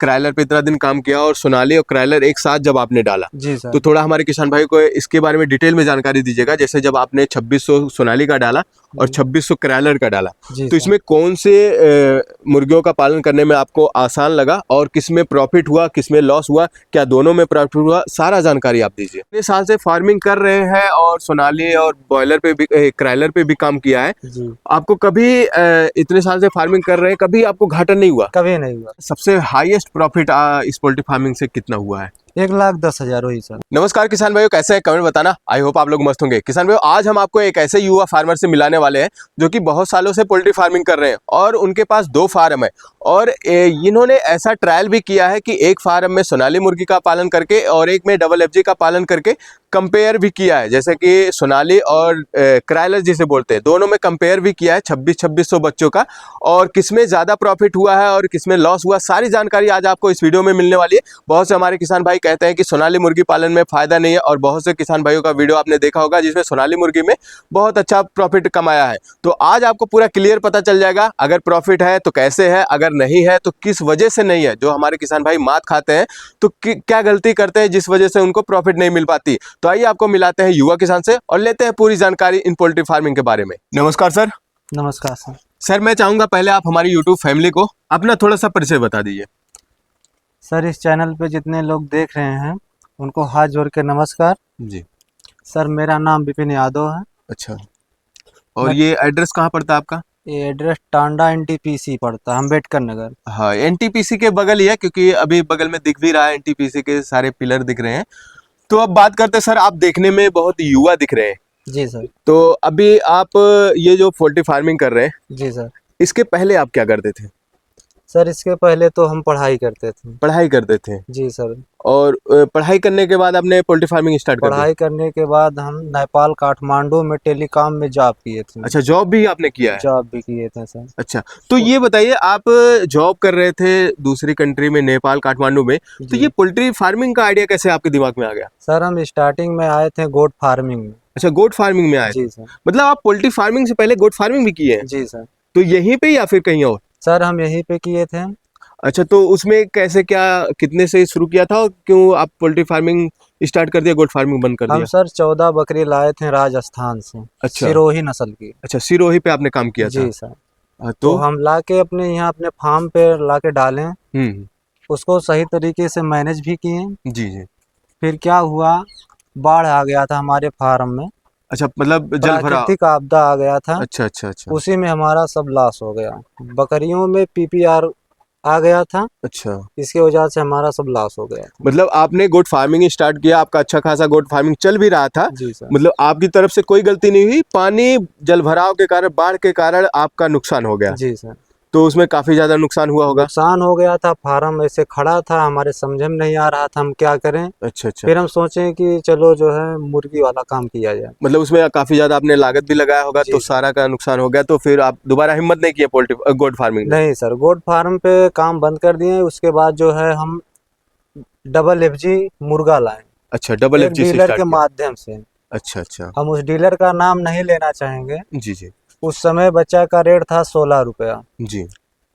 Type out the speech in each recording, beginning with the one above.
क्रैलर पे इतना दिन काम किया और सोनाली और क्रैलर एक साथ जब आपने डाला, जी सर। तो थोड़ा हमारे किसान भाई को इसके बारे में डिटेल में जानकारी दीजिएगा। जैसे जब आपने 2600 सोनाली का डाला और 2600 क्रैलर का डाला, जी तो सर। इसमें कौन से मुर्गियों का पालन करने में आपको आसान लगा और किसमें प्रॉफिट हुआ, किसमें लॉस हुआ, क्या दोनों में प्रॉफिट हुआ, सारा जानकारी आप दीजिए। इतने साल से फार्मिंग कर रहे हैं और सोनाली और बॉयलर पे भी, क्रैलर पे भी काम किया है, जी। आपको कभी इतने साल से फार्मिंग कर रहे हैं, कभी आपको घाटा नहीं हुआ? कभी नहीं हुआ। सबसे हाईएस्ट प्रॉफिट इस पोल्ट्री फार्मिंग से कितना हुआ है? 1,10,000 हुई सर। नमस्कार किसान भाइयों, कैसे हैं कमेंट बताना। आई होप आप लोग मस्त होंगे। किसान भाइयों, आज हम आपको एक ऐसे युवा फार्मर से मिलाने वाले हैं जो कि बहुत सालों से पोल्ट्री फार्मिंग कर रहे हैं और उनके पास 2 फार्म है और इन्होंने ऐसा ट्रायल भी किया है कि एक फार्म में सोनाली मुर्गी का पालन करके और एक में डबल एफजी का पालन करके कंपेयर भी किया है। जैसे कि सोनाली और क्रैलर जिसे बोलते हैं, दोनों में कंपेयर भी किया है 2600 बच्चों का, और किसमें ज़्यादा प्रॉफिट हुआ है और किसमें लॉस हुआ, सारी जानकारी आज आपको इस वीडियो में मिलने वाली है। बहुत से हमारे किसान भाई कहते हैं कि सोनाली मुर्गी पालन में फ़ायदा नहीं है, और बहुत से किसान भाइयों का वीडियो आपने देखा होगा जिसमें सोनाली मुर्गी में बहुत अच्छा प्रॉफिट कमाया है। तो आज आपको पूरा क्लियर पता चल जाएगा, अगर प्रॉफिट है तो कैसे है, अगर नहीं है तो किस वजह से नहीं है। जो हमारे किसान भाई मात खाते हैं तो क्या गलती करते हैं जिस वजह से उनको प्रॉफिट नहीं मिल पाती। तो आइए आपको मिलाते हैं युवा किसान से और लेते हैं पूरी जानकारी इन पोल्ट्री फार्मिंग के बारे में। नमस्कार सर। नमस्कार सर। सर मैं चाहूंगा पहले आप हमारी यूट्यूब फैमिली को अपना थोड़ा सा परिचय बता दीजिए। सर, इस चैनल पे जितने लोग देख रहे हैं उनको हाथ जोड़ के नमस्कार जी। सर। मेरा नाम विपिन यादव है। अच्छा, और ये एड्रेस कहाँ पड़ता है आपका? ये एड्रेस टांडा एनटीपीसी पड़ता है, अम्बेडकर नगर। हाँ, एनटीपीसी के बगल ही है, क्योंकि अभी बगल में दिख भी रहा है, एनटीपीसी के सारे पिलर दिख रहे हैं। तो अब बात करते हैं सर, आप देखने में बहुत युवा दिख रहे हैं। जी सर। तो अभी आप ये जो पोल्ट्री फार्मिंग कर रहे हैं, जी सर। इसके पहले आप क्या करते थे? सर, इसके पहले तो हम पढ़ाई करते थे। पढ़ाई करते थे? जी सर। और पढ़ाई करने के बाद आपने पोल्ट्री फार्मिंग स्टार्ट कर दी? पढ़ाई करने के बाद हम नेपाल काठमांडू में टेलीकॉम में जॉब किए थे। अच्छा, जॉब भी आपने किया है? जॉब भी किए थे सर। अच्छा, तो ये बताइए, आप जॉब कर रहे थे दूसरी कंट्री में, नेपाल काठमांडू में, तो ये पोल्ट्री फार्मिंग का आइडिया कैसे आपके दिमाग में आ गया? सर, हम स्टार्टिंग में आए थे गोट फार्मिंग में। अच्छा, गोट फार्मिंग में आए थे? जी सर। मतलब आप पोल्ट्री फार्मिंग से पहले गोट फार्मिंग भी किए हैं? जी सर। तो यहीं पे या फिर कहीं और? सर, हम यहीं पे किए थे। अच्छा, तो उसमें कैसे, क्या कितने से शुरू किया था और क्यों आप पोल्ट्री फार्मिंग स्टार्ट कर दिया, गोट फार्मिंग बंद कर दिया? हम सर 14 बकरी लाए थे राजस्थान से। अच्छा। सिरोही नस्ल की। अच्छा, सिरोही पे आपने काम किया था? जी सर। तो तो हम लाके अपने यहाँ अपने फार्म पे लाके डाले, उसको सही तरीके से मैनेज भी किए। जी जी। फिर क्या हुआ, बाढ़ आ गया था हमारे फार्म में। अच्छा, मतलब जल भरा? प्राकृतिक आपदा आ गया था। अच्छा अच्छा अच्छा। उसी में हमारा सब लॉस हो गया। बकरियों में पीपीआर आ गया था। अच्छा, इसकी वजह से हमारा सब लॉस हो गया। मतलब आपने गोट फार्मिंग स्टार्ट किया, आपका अच्छा खासा गोट फार्मिंग चल भी रहा था। जी सर। मतलब आपकी तरफ से कोई गलती नहीं हुई, पानी जल भराव के कारण, बाढ़ के कारण आपका नुकसान हो गया। जी सर। तो उसमें काफी ज्यादा नुकसान हुआ होगा? नुकसान हो गया था। फार्म ऐसे खड़ा था, हमारे समझ में नहीं आ रहा था हम क्या करें। अच्छा अच्छा। फिर हम सोचे कि चलो जो है मुर्गी वाला काम किया जाए। मतलब उसमें काफी ज्यादा आपने लागत भी लगाया होगा, तो सारा का नुकसान हो गया, तो फिर आप दोबारा हिम्मत नहीं किए पोल्ट्री गोट फार्मिंग में? नहीं सर, गोट फार्म पे काम बंद कर दिए। उसके बाद जो है हम डबल एफजी मुर्गा लाए। अच्छा, डबल एफजी से डीलर स्टार्ट के किया? माध्यम से। अच्छा अच्छा। हम उस डीलर का नाम नहीं लेना चाहेंगे। जी जी। उस समय बच्चा का रेट था 16 रुपया जी।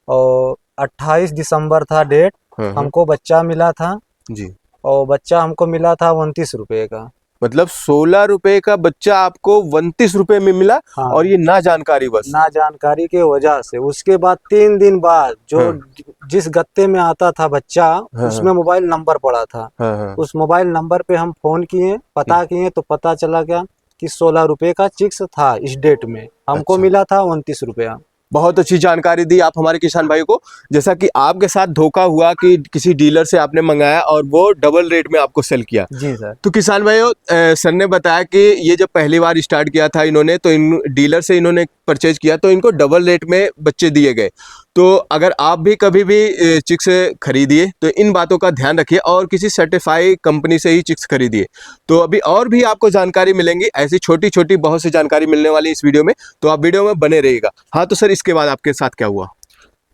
और 28 दिसंबर था डेट। हाँ, हमको बच्चा मिला था जी। और बच्चा हमको मिला था 29 रुपये का। मतलब 16 रुपए का बच्चा आपको 29 रुपए में मिला? हाँ। और ये ना जानकारी बस? ना जानकारी के वजह से। उसके बाद 3 दिन बाद जो जिस गत्ते में आता था बच्चा, उसमें मोबाइल नंबर पड़ा था। उस मोबाइल नंबर पे हम फोन किए, पता किए, तो पता चला गया कि 16 रुपए का चिक्स था इस डेट में। हमको मिला था 29 रुपया। बहुत अच्छी जानकारी दी आप हमारे किसान भाई को। जैसा कि आपके साथ धोखा हुआ कि किसी डीलर से आपने मंगाया और वो डबल रेट में आपको सेल किया। जी सर। तो किसान भाइयों, सर ने बताया कि ये जब पहली बार स्टार्ट किया था इन्होंने, तो इन डीलर से इन्होंने परचेज किया तो इनको डबल रेट में बच्चे दिए गए। तो अगर आप भी कभी भी चिक्स खरीदिए तो इन बातों का ध्यान रखिए और किसी सर्टिफाई कंपनी से ही चिक्स खरीदिए। तो अभी और भी आपको जानकारी मिलेंगी, ऐसी छोटी छोटी बहुत सी जानकारी मिलने वाली इस वीडियो में, तो आप वीडियो में बने रहिएगा। हाँ, तो सर इसके बाद आपके साथ क्या हुआ?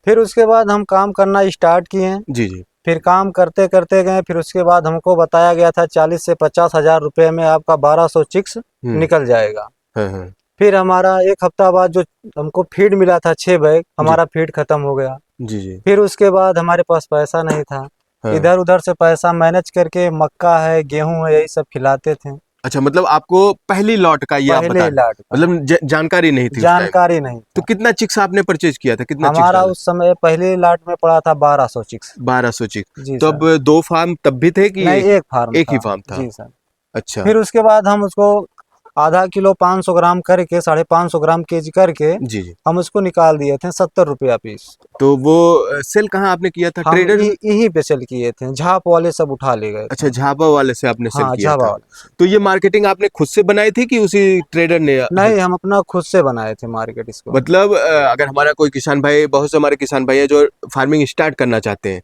फिर उसके बाद हम काम करना स्टार्ट किए। जी जी। फिर काम करते करते गए। फिर उसके बाद हमको बताया गया था 40 से 50 हजार रुपये में आपका 1200 चिक्स निकल जाएगा। फिर हमारा 1 हफ्ता बाद जो हमको फीड मिला था 6 बैग, हमारा फीड खत्म हो गया। जी जी। फिर उसके बाद हमारे पास पैसा नहीं था, हाँ। इधर उधर से पैसा मैनेज करके मक्का है, गेहूं है, यही सब खिलाते थे। अच्छा, मतलब आपको पहली लॉट का ये आप बता पहले रहे लाट का मतलब जानकारी नहीं थी उस टाइम। जानकारी नहीं तो था। कितना चिक्स आपने परचेज किया था, कितना चिक्स हमारा डाला? उस समय पहले लाट में पड़ा था 1200 चिक्स। 1200 चिक्स। जी तो सर। अब 2 फार्म तब भी थे कि नहीं, एक फार्म एक ही था। फार्म था? जी सर। अच्छा। फिर उसके बाद हम उसको आधा किलो 500 ग्राम करके 550 ग्राम केजी करके जी जी। हम उसको निकाल दिए थे 70 रुपया पीस। तो वो सेल कहाँ आपने किया था, हम ट्रेडर में? यहीं पे सेल किए थे, झाप वाले सब उठा ले गए अच्छा, थे। झाबा वाले से आपने सेल हाँ, किया झाबा था। वाले से। तो ये मार्केटिंग आपने खुद से बनाई थी कि उसी ट्रेडर ने नहीं, हम अपना खुद से बनाए थे मार्केट इसको। मतलब अगर हमारा कोई किसान भाई, बहुत से हमारे किसान भाई है जो फार्मिंग स्टार्ट करना चाहते हैं,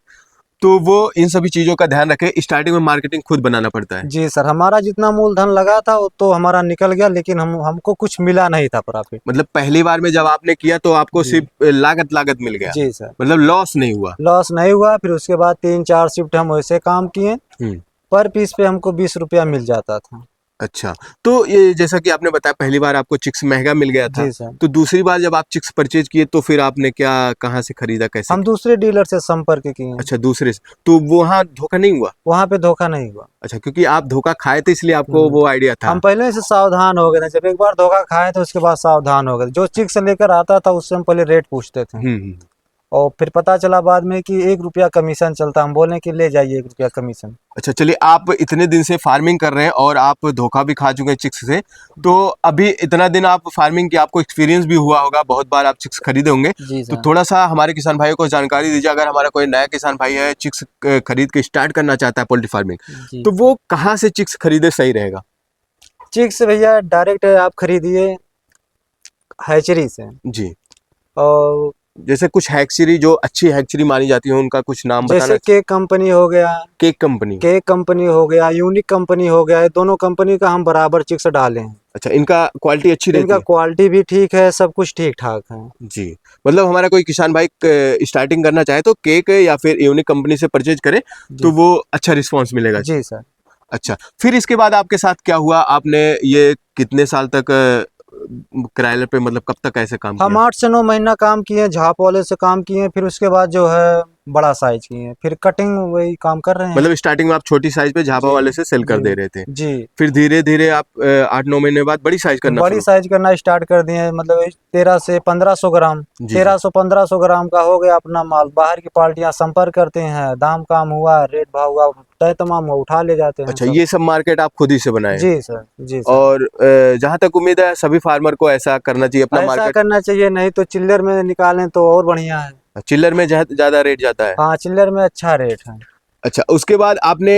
तो वो इन सभी चीजों का ध्यान रखें, स्टार्टिंग में मार्केटिंग खुद बनाना पड़ता है। जी सर, हमारा जितना मूलधन लगा था वो तो हमारा निकल गया, लेकिन हमको कुछ मिला नहीं था प्रॉफिट। मतलब पहली बार में जब आपने किया तो आपको जी। सिर्फ लागत लागत मिल गया, जी सर। मतलब लॉस नहीं हुआ। लॉस नहीं हुआ। फिर उसके बाद 3-4 शिफ्ट हम वैसे काम किए, हम्म। पर पीस पे हमको 20 रुपया मिल जाता था। अच्छा, तो ये जैसा कि आपने बताया पहली बार आपको चिक्स महंगा मिल गया था, जी सर। तो दूसरी बार जब आप चिक्स परचेज किए तो फिर आपने क्या, कहाँ से खरीदा, कैसे हम किया? दूसरे डीलर से संपर्क किए, अच्छा, दूसरे से। तो वहाँ धोखा नहीं हुआ? वहां पे धोखा नहीं हुआ। अच्छा, क्योंकि आप धोखा खाए थे इसलिए आपको वो आइडिया था। हम पहले से सावधान हो गए थे, जब एक बार धोखा खाए तो उसके बाद सावधान हो गए। जो चिक्स लेकर आता था उससे हम पहले रेट पूछते थे, हम्म। और फिर पता चला बाद में कि 1 रुपया कमीशन चलता। हम बोले कि ले जाइए 1 रुपया कमीशन। अच्छा, चलिए, आप इतने दिन से फार्मिंग कर रहे हैं और आप धोखा भी खा चुके हैं चिक्स से, तो अभी इतना दिन आप फार्मिंग की, आपको एक्सपीरियंस भी हुआ होगा, बहुत बार आप चिक्स खरीदे होंगे। जी तो सर। थोड़ा सा हमारे किसान भाइयों को जानकारी दीजिए, अगर हमारा कोई नया किसान भाई है, चिक्स खरीद के स्टार्ट करना चाहता है पोल्ट्री फार्मिंग, जी तो वो कहाँ से चिक्स खरीदे सही रहेगा? चिक्स भैया डायरेक्ट आप खरीदिए हैचरी से। जी। और जैसे कुछ हैचरी जो अच्छी हैचरी मानी जाती है, उनका कुछ नाम बताना। जैसे केक कंपनी हो गया, केक कंपनी। केक कंपनी हो गया, यूनिक कंपनी हो गया, ये दोनों कंपनी का हम बराबर चिक्स डाले हैं। अच्छा, इनका क्वालिटी अच्छी रहती इनका है? क्वालिटी भी ठीक है, सब कुछ ठीक ठाक है। जी। मतलब हमारा कोई किसान भाई स्टार्टिंग करना चाहे तो केक या फिर यूनिक कंपनी से परचेज करे तो जी। वो अच्छा रिस्पांस मिलेगा। जी सर। अच्छा, फिर इसके बाद आपके साथ क्या हुआ? आपने ये कितने साल तक किराए पे, मतलब कब तक ऐसे काम हम किया? 8 से 9 महीना काम किए, झाप वाले से काम किए, फिर उसके बाद जो है बड़ा साइज किए, फिर कटिंग वही काम कर रहे हैं। मतलब स्टार्टिंग में आप छोटी साइज पे झाबा जी। वाले से सेल कर जी। दे रहे थे, जी। फिर धीरे धीरे आप 8-9 महीने बाद बड़ी साइज करना बड़ी शुरू। साइज करना स्टार्ट कर दिए, मतलब 13 से 1500 ग्राम। जी। 1300-1500 ग्राम का हो गया अपना माल। बाहर की पार्टियां संपर्क करते हैं, दाम काम हुआ, रेट भाव हुआ, तय तमाम हुआ, उठा ले जाते हैं अच्छा, सब। ये सब मार्केट आप खुद ही से बनाए? जी सर। जी सर। और जहाँ तक उम्मीद है सभी फार्मर को ऐसा करना चाहिए, अपना ऐसा मार्केट। करना चाहिए, नहीं तो चिल्लर में निकालें तो और बढ़िया है। चिल्लर में ज्यादा रेट जाता है? हाँ, चिल्लर में अच्छा रेट है। अच्छा, उसके बाद आपने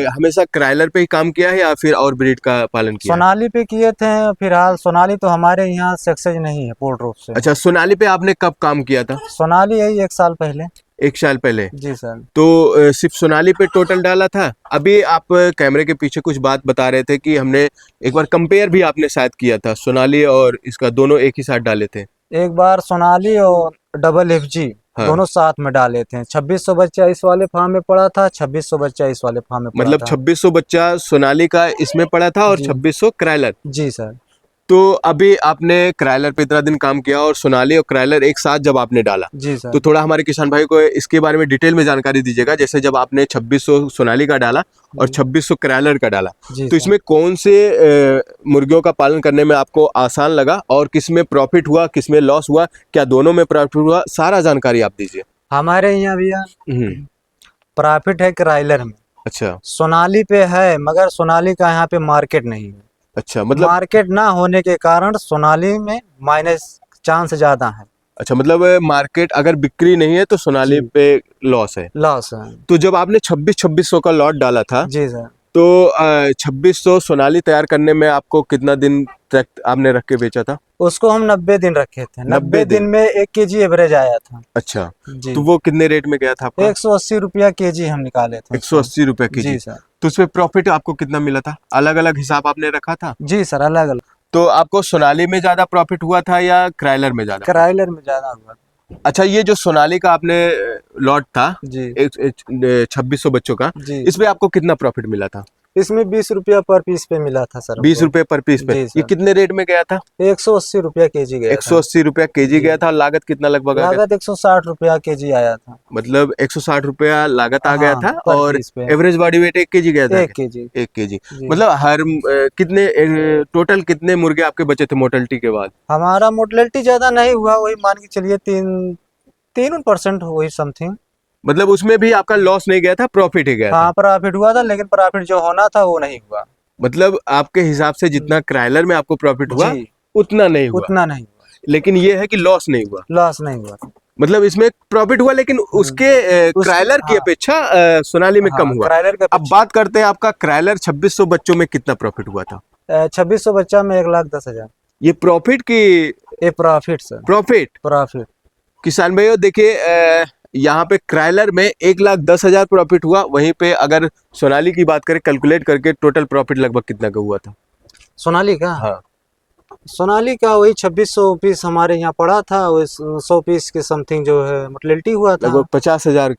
हमेशा क्राइलर पे ही काम किया है या फिर और ब्रीड का पालन किया है? सोनाली पे किए थे फिलहाल। सोनाली तो हमारे यहाँ सक्सेस नहीं है पूर्ण रूप से। अच्छा, सोनाली पे आपने कब काम किया था? सोनाली यही 1 साल पहले। 1 साल पहले। जी सर। तो सिर्फ सोनाली पे टोटल डाला था? अभी आप कैमरे के पीछे कुछ बात बता रहे थे कि हमने एक बार कंपेयर भी आपने शायद किया था, सोनाली और इसका दोनों एक ही साथ डाले थे। एक बार सोनाली और डबल FG हाँ। दोनों साथ में डाले थे। 2600 बच्चा इस वाले फार्म में पड़ा था, 2600 बच्चा इस वाले फार्म में पड़ा मतलब था। 2600 बच्चा सोनाली का इसमें पड़ा था और जी। 2600 क्राइलर। जी सर। तो अभी आपने क्राइलर पे इतना दिन काम किया और सोनाली और क्राइलर एक साथ जब आपने डाला, जी सर। तो थोड़ा हमारे किसान भाई को इसके बारे में डिटेल में जानकारी दीजिएगा। जैसे जब आपने 2600 सोनाली का डाला और 2600 क्राइलर का डाला, जी तो सर। इसमें कौन से मुर्गियों का पालन करने में आपको आसान लगा और किस में प्रॉफिट हुआ, किस में लॉस हुआ, क्या दोनों में प्रॉफिट हुआ, सारा जानकारी आप दीजिए। हमारे यहाँ भैया हम्म। प्रॉफिट है क्राइलर में, अच्छा। सोनाली पे है, मगर सोनाली का यहाँ पे मार्केट नहीं है। अच्छा, मतलब मार्केट ना होने के कारण सोनाली में माइनस चांस ज्यादा है। अच्छा, मतलब मार्केट अगर बिक्री नहीं है तो सोनाली जी। पे लॉस है। लॉस है। तो जब आपने 2600 का लॉट डाला था, जी सर। तो 2600 सोनाली तैयार करने में आपको कितना दिन तक आपने रख के बेचा था? उसको हम 90 दिन रखे थे। 90 90 दिन में 1 kg एवरेज आया था। अच्छा, जी। तो वो कितने रेट में गया था आपका? 180 रुपया केजी हम निकाले थे। 180 रुपए जी केजी। सर। तो उसमें प्रॉफिट आपको कितना मिला था? अलग अलग हिसाब आपने रखा था? जी सर, अलग अलग। तो आपको सोनाली में ज्यादा प्रॉफिट हुआ था या क्राइलर में ज्यादा? क्राइलर में ज्यादा हुआ। अच्छा, ये जो सोनाली का आपने लॉट था जी। 2600 बच्चों का, जी। इसमें आपको कितना प्रॉफिट मिला था? इसमें 20 रुपया पर पीस पे मिला था सर 20 रुपए पर पीस पे। जी ये सर। कितने रेट में गया था? 180 रुपया केजी गया था। 180 रुपया केजी जी। गया था। लागत कितना लगभग आ गया? लागत 160 रुपया केजी आया था। मतलब 160 रुपया लागत आ गया हाँ, था पर और पीस पे एवरेज बॉडी वेट 1 केजी गया था 1 केजी 1 केजी। जी। मतलब हर कितने टोटल कितने मुर्गे आपके बचे थे मोर्टेलिटी के बाद? हमारा मोर्टेलिटी ज्यादा नहीं हुआ, वही मान के चलिए 3% वही समथिंग। मतलब उसमें भी आपका लॉस नहीं गया था, प्रॉफिट ही गया था। हाँ प्रॉफिट हुआ था, लेकिन प्रॉफिट जो होना था वो नहीं हुआ। मतलब आपके हिसाब से जितना क्राइलर में आपको प्रॉफिट हुआ जी उतना नहीं हुआ, उतना नहीं हुआ, लेकिन ये है कि लॉस नहीं हुआ। लॉस नहीं हुआ। मतलब इसमें प्रॉफिट हुआ लेकिन उसके क्राइलर की हाँ। अपेक्षा सोनाली में कम हाँ हुआ। क्राइलर का अब बात करते हैं आपका क्राइलर 2600 बच्चों में कितना प्रॉफिट हुआ था? 2600 बच्चा में 1,10,000 ये प्रॉफिट की ये प्रॉफिट सर, प्रॉफिट। प्रॉफिट। किसान भाइयों देखिए, यहाँ पे क्राइलर में 1,10,000 प्रॉफिट हुआ। वहीं पे अगर सोनाली की बात करें कैलकुलेट करके टोटल प्रॉफिट लगभग कितना का हुआ था? सोनाली का हाँ सोनाली का वही 2600 पीस हमारे यहाँ पड़ा था, वो 100 पीस के समथिंग जो है मोर्टेलिटी हुआ था। लगभग 50,000,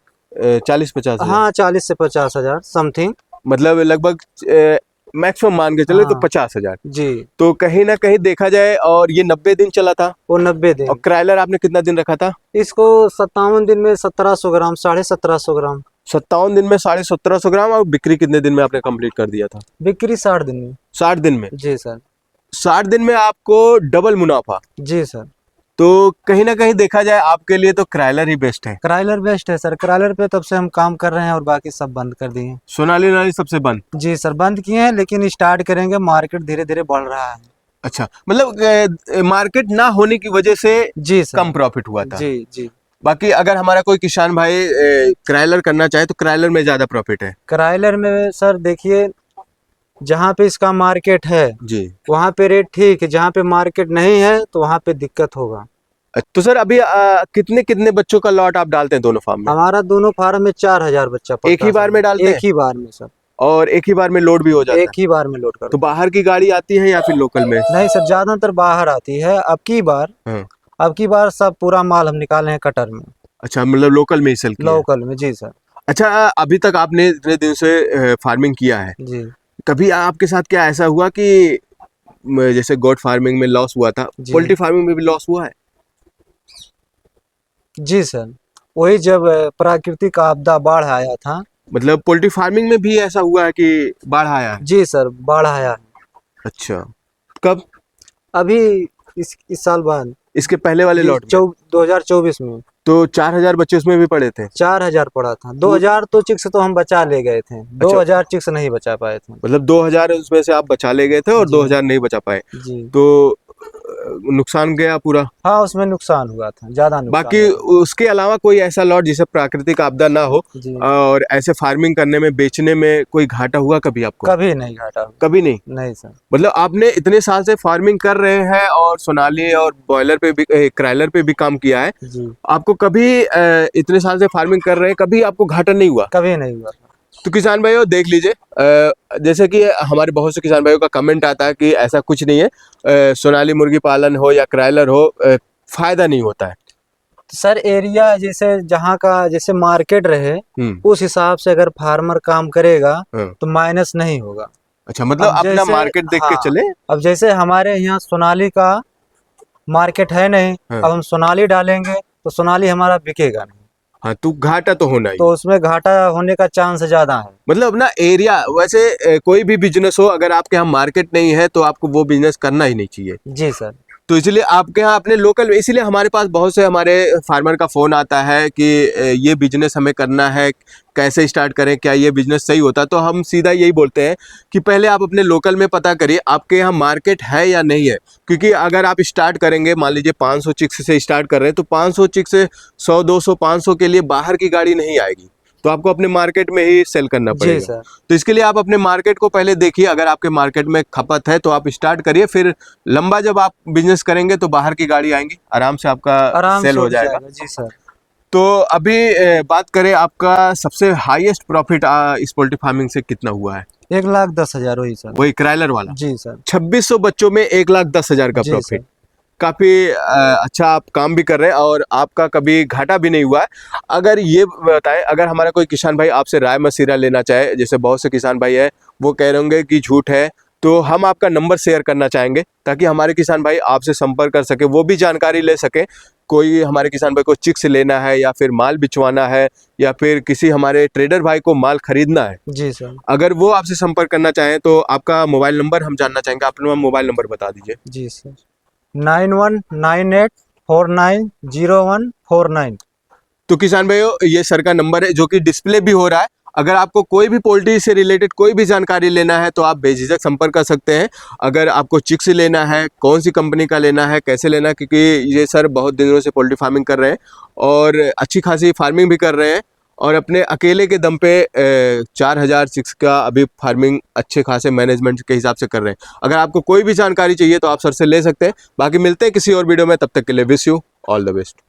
40-50,000। हाँ 40 से 50,000 समथिंग। मतलब लगभग मैक्सिमम मान के चले तो हाँ। 50,000। जी तो कहीं ना कहीं देखा जाए, और ये 90 दिन चला था। वो 90 दिन। और क्राइलर आपने कितना दिन रखा था? इसको 57 दिन में 1700 ग्राम, 1750 ग्राम। 57 दिन में 1750 ग्राम। और बिक्री कितने दिन में आपने कंप्लीट कर दिया था? बिक्री 60 दिन में। 60 दिन में। जी सर। 60 दिन में आपको डबल मुनाफा। जी सर। तो कहीं ना कहीं देखा जाए आपके लिए तो क्राइलर ही बेस्ट है। क्राइलर बेस्ट है सर, क्राइलर पे तब से हम काम कर रहे हैं और बाकी सब बंद कर दिए। सोनाली नाली सबसे बंद? जी सर बंद किए हैं, लेकिन स्टार्ट करेंगे, मार्केट धीरे धीरे बढ़ रहा है। अच्छा, मतलब मार्केट ना होने की वजह से जी सर। कम प्रॉफिट हुआ था। जी जी। बाकी अगर हमारा कोई किसान भाई क्राइलर करना चाहे तो क्राइलर में ज्यादा प्रॉफिट है। क्राइलर में सर देखिए, जहाँ पे इसका मार्केट है जी। वहाँ पे रेट ठीक है, जहाँ पे मार्केट नहीं है तो वहाँ पे दिक्कत होगा। तो सर अभी कितने कितने बच्चों का लॉट आप डालते हैं दोनों फार्म में? हमारा दोनों फार्म में 4000 बच्चा पड़ता एक ही बार में डालते हैं? एक ही बार में सर। और एक ही बार में लोड भी हो जाता एक ही बार में लोड है? करो। तो बाहर की गाड़ी आती है या फिर लोकल में? नहीं सर, ज्यादातर बाहर आती है। हाँ। अब की बार सब पूरा माल हम निकाले हैं कटर में। अच्छा, मतलब लोकल में ही सेल किया है? लोकल में जी सर। अच्छा, अभी तक आपने इतने दिन से फार्मिंग किया है, जी कभी आपके साथ क्या ऐसा हुआ कि जैसे गोट फार्मिंग में लॉस हुआ था, जी। पोल्ट्री फार्मिंग में भी लॉस हुआ है? जी सर, वही जब प्राकृतिक आपदा बाढ़ आया था। मतलब पोल्ट्री फार्मिंग में भी ऐसा हुआ है कि बाढ़ आया है? जी सर बाढ़ आया है। अच्छा, कब? अभी इस साल बाद, इसके पहले वाले लॉट में? 2024 में। तो 4,000 बच्चे उसमें भी पड़े थे? 4000 पड़ा था। 2000 तो चिक्स तो हम बचा ले गए थे, 2000 चिक्स नहीं बचा पाए थे। मतलब 2,000 उसमें से आप बचा ले गए थे और जी। 2,000 नहीं बचा पाए, जी तो नुकसान गया पूरा? हाँ उसमें नुकसान हुआ था, ज्यादा नुकसान बाकी हुआ उसके अलावा कोई ऐसा लॉट जिसे प्राकृतिक आपदा ना हो जी। और ऐसे फार्मिंग करने में, बेचने में कोई घाटा हुआ कभी आपको? कभी नहीं घाटा। कभी नहीं? नहीं सर। मतलब आपने इतने साल से फार्मिंग कर रहे हैं और सोनाली और बॉयलर पे भी, क्राइलर पे भी काम किया है, जी आपको कभी इतने साल से फार्मिंग कर रहे हैं, कभी आपको घाटा नहीं हुआ? कभी नहीं हुआ। तो किसान भाइयों देख लीजिए, जैसे कि हमारे बहुत से किसान भाइयों का कमेंट आता है कि ऐसा कुछ नहीं है, सोनाली मुर्गी पालन हो या क्राइलर हो, फायदा नहीं होता है। सर एरिया जैसे जहाँ का जैसे मार्केट रहे उस हिसाब से अगर फार्मर काम करेगा तो माइनस नहीं होगा। अच्छा, मतलब अपना मार्केट देख के चले। अब जैसे हमारे यहाँ सोनाली का मार्केट है नहीं, अब हम सोनाली डालेंगे तो सोनाली हमारा बिकेगा नहीं। हाँ, तो घाटा तो होना ही, तो उसमें घाटा होने का चांस ज्यादा है। मतलब अपना एरिया, वैसे कोई भी बिजनेस हो, अगर आपके यहाँ मार्केट नहीं है तो आपको वो बिजनेस करना ही नहीं चाहिए। जी सर। तो इसलिए आपके यहाँ अपने लोकल, इसीलिए हमारे पास बहुत से हमारे फार्मर का फ़ोन आता है कि ये बिजनेस हमें करना है, कैसे स्टार्ट करें, क्या ये बिजनेस सही होता? तो हम सीधा यही बोलते हैं कि पहले आप अपने लोकल में पता करिए आपके यहाँ मार्केट है या नहीं है। क्योंकि अगर आप स्टार्ट करेंगे, मान लीजिए 500 चिक्स से स्टार्ट कर रहे हैं, तो 500 चिक्स से 100, 200, 500 के लिए बाहर की गाड़ी नहीं आएगी, तो आपको अपने मार्केट में ही सेल करना पड़ेगा। जी सर। तो इसके लिए आप अपने मार्केट को पहले देखिए, अगर आपके मार्केट में खपत है तो आप स्टार्ट करिए, फिर लंबा जब आप बिजनेस करेंगे तो बाहर की गाड़ी आएंगी, आराम से आपका सेल हो जाएगा। जी सर। तो अभी बात करें, आपका सबसे हाईएस्ट प्रॉफिट इस पोल्ट्री फार्मिंग से कितना हुआ है? 1,10,000 वही सर। वही क्राइलर वाला? जी सर। 2600 बच्चों में 1,10,000 का प्रॉफिट। काफ़ी अच्छा आप काम भी कर रहे हैं और आपका कभी घाटा भी नहीं हुआ है। अगर ये बताएं, अगर हमारा कोई किसान भाई आपसे राय मशविरा लेना चाहे, जैसे बहुत से किसान भाई है वो कह रहे होंगे कि झूठ है, तो हम आपका नंबर शेयर करना चाहेंगे ताकि हमारे किसान भाई आपसे संपर्क कर सके, वो भी जानकारी ले सके। कोई हमारे किसान भाई को चिक्स लेना है या फिर माल बिचवाना है या फिर किसी हमारे ट्रेडर भाई को माल खरीदना है, जी सर। अगर वो आपसे संपर्क करना चाहें तो आपका मोबाइल नंबर हम जानना चाहेंगे। आप अपना मोबाइल नंबर बता दीजिए। जी सर, 9198490149। तो किसान भाइयों, ये सर का नंबर है जो कि डिस्प्ले भी हो रहा है। अगर आपको कोई भी पोल्ट्री से रिलेटेड कोई भी जानकारी लेना है तो आप बेझिझक संपर्क कर सकते हैं। अगर आपको चिक्स लेना है, कौन सी कंपनी का लेना है, कैसे लेना है, क्योंकि ये सर बहुत दिनों से पोल्ट्री फार्मिंग कर रहे हैं और अच्छी खासी फार्मिंग भी कर रहे हैं और अपने अकेले के दम पे 4000 चिक्स का अभी फार्मिंग अच्छे खासे मैनेजमेंट के हिसाब से कर रहे हैं। अगर आपको कोई भी जानकारी चाहिए तो आप सर से ले सकते हैं। बाकी मिलते हैं किसी और वीडियो में, तब तक के लिए wish you all the best.